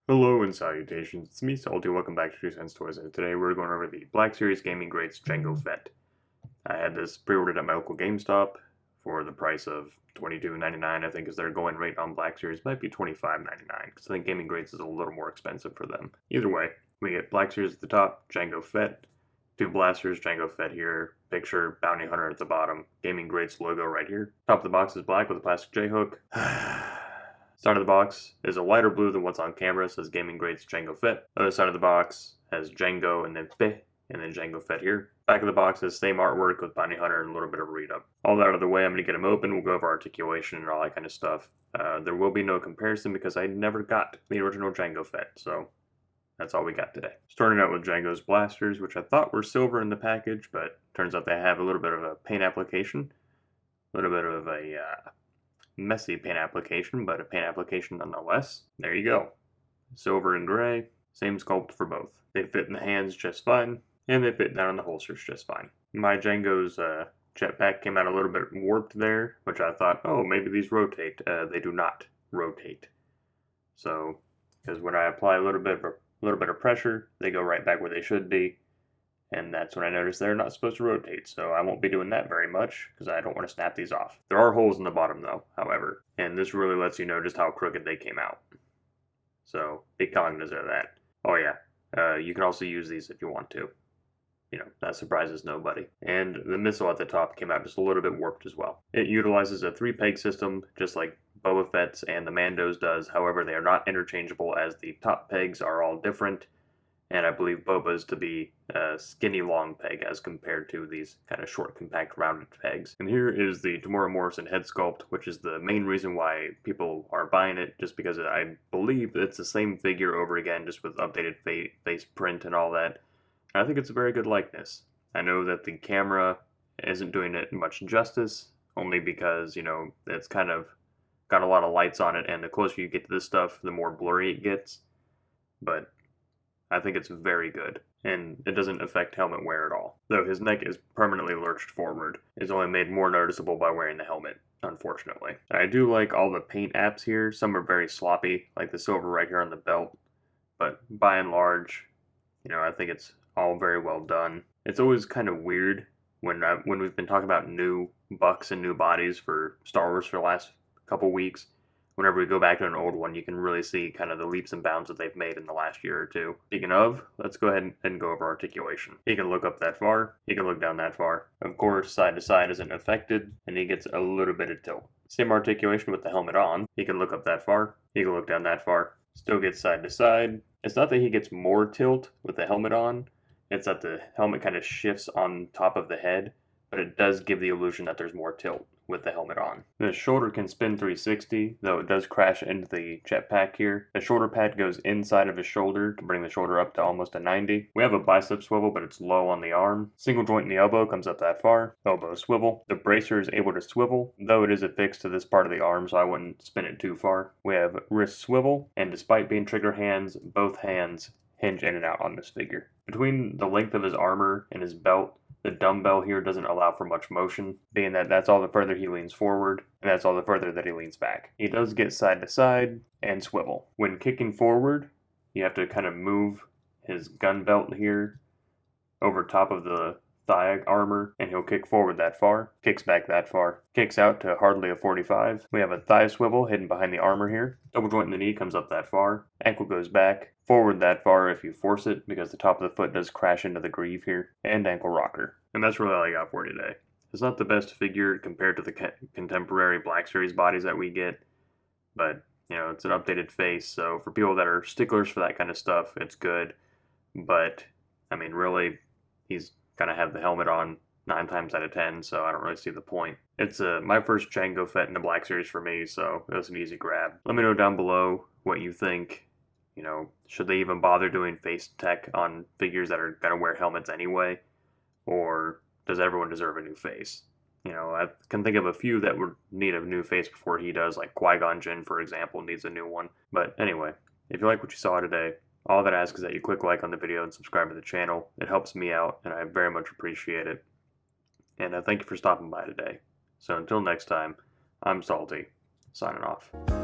Hello and salutations, it's me Salty, welcome back to 2 Cents Toys, and today we're going over the Black Series Gaming Greats Jango Fett. I had this pre-ordered at my local GameStop for the price of $22.99, I think is their going rate on Black Series, might be $25.99, because I think Gaming Greats is a little more expensive for them. Either way, we get Black Series at the top, Jango Fett, two blasters, Jango Fett here, picture, Bounty Hunter at the bottom, Gaming Greats logo right here. Top of the box is black with a plastic J-hook. Side of the box is a lighter blue than what's on camera, says Gaming Greats Jango Fett. Other side of the box has Jango and then Fett, and then Jango Fett here. Back of the box is same artwork with Bounty Hunter and a little bit of read-up. All that out of the way, I'm going to get them open, we'll go over articulation and all that kind of stuff. There will be no comparison because I never got the original Jango Fett, so that's all we got today. Starting out with Jango's blasters, which I thought were silver in the package, but turns out they have a little bit of a paint application. A little bit of a messy paint application, but a paint application nonetheless. There you go. Silver and gray, same sculpt for both. They fit in the hands just fine, and they fit down in the holsters just fine. My Jango's jetpack came out a little bit warped there, which I thought, oh, maybe these rotate. They do not rotate. So, because when I apply a little bit of pressure, they go right back where they should be. And that's when I noticed they're not supposed to rotate, so I won't be doing that very much, because I don't want to snap these off. There are holes in the bottom though, however, and this really lets you know just how crooked they came out. So, be cognizant of that. Oh yeah, you can also use these if you want to. You know, that surprises nobody. And the missile at the top came out just a little bit warped as well. It utilizes a 3-peg system, just like Boba Fett's and the Mando's does, however they are not interchangeable as the top pegs are all different. And I believe Boba's to be a skinny long peg as compared to these kind of short, compact, rounded pegs. And here is the Temuera Morrison head sculpt, which is the main reason why people are buying it, just because I believe it's the same figure over again, just with updated face print and all that. And I think it's a very good likeness. I know that the camera isn't doing it much justice, only because, you know, it's kind of got a lot of lights on it, and the closer you get to this stuff, the more blurry it gets. But I think it's very good, and it doesn't affect helmet wear at all. Though his neck is permanently lurched forward. It's only made more noticeable by wearing the helmet, unfortunately. I do like all the paint apps here. Some are very sloppy, like the silver right here on the belt, but by and large, you know, I think it's all very well done. It's always kind of weird when we've been talking about new bucks and new bodies for Star Wars for the last couple weeks. Whenever we go back to an old one, you can really see kind of the leaps and bounds that they've made in the last year or two. Speaking of, let's go ahead and go over articulation. He can look up that far, he can look down that far. Of course, side to side isn't affected, and he gets a little bit of tilt. Same articulation with the helmet on. He can look up that far, he can look down that far. Still gets side to side. It's not that he gets more tilt with the helmet on, it's that the helmet kind of shifts on top of the head, but it does give the illusion that there's more tilt with the helmet on. The shoulder can spin 360, though it does crash into the jetpack here. The shoulder pad goes inside of his shoulder to bring the shoulder up to almost a 90. We have a bicep swivel, but it's low on the arm. Single joint in the elbow comes up that far. Elbow swivel. The bracer is able to swivel, though it is affixed to this part of the arm, so I wouldn't spin it too far. We have wrist swivel, and despite being trigger hands, both hands hinge in and out on this figure. Between the length of his armor and his belt, the dumbbell here doesn't allow for much motion, being that that's all the further he leans forward, and that's all the further that he leans back. He does get side to side and swivel. When kicking forward, you have to kind of move his gun belt here over top of the thigh armor, and he'll kick forward that far, kicks back that far, kicks out to hardly a 45. We have a thigh swivel hidden behind the armor here. Double joint in the knee comes up that far. Ankle goes back, forward that far if you force it, because the top of the foot does crash into the greave here, and ankle rocker. And that's really all I got for today. It's not the best figure compared to the contemporary Black Series bodies that we get, but, you know, it's an updated face, so for people that are sticklers for that kind of stuff, it's good. But, I mean, really, he's gonna have the helmet on 9 times out of 10, so I don't really see the point. It's my first Jango Fett in the Black Series for me, so it was an easy grab. Let me know down below what you think. You know, should they even bother doing face tech on figures that are gonna wear helmets anyway? Or does everyone deserve a new face? You know, I can think of a few that would need a new face before he does, like Qui-Gon Jinn, for example, needs a new one. But anyway, if you like what you saw today, all that I ask is that you click like on the video and subscribe to the channel. It helps me out, and I very much appreciate it. And thank you for stopping by today. So until next time, I'm Salty, signing off.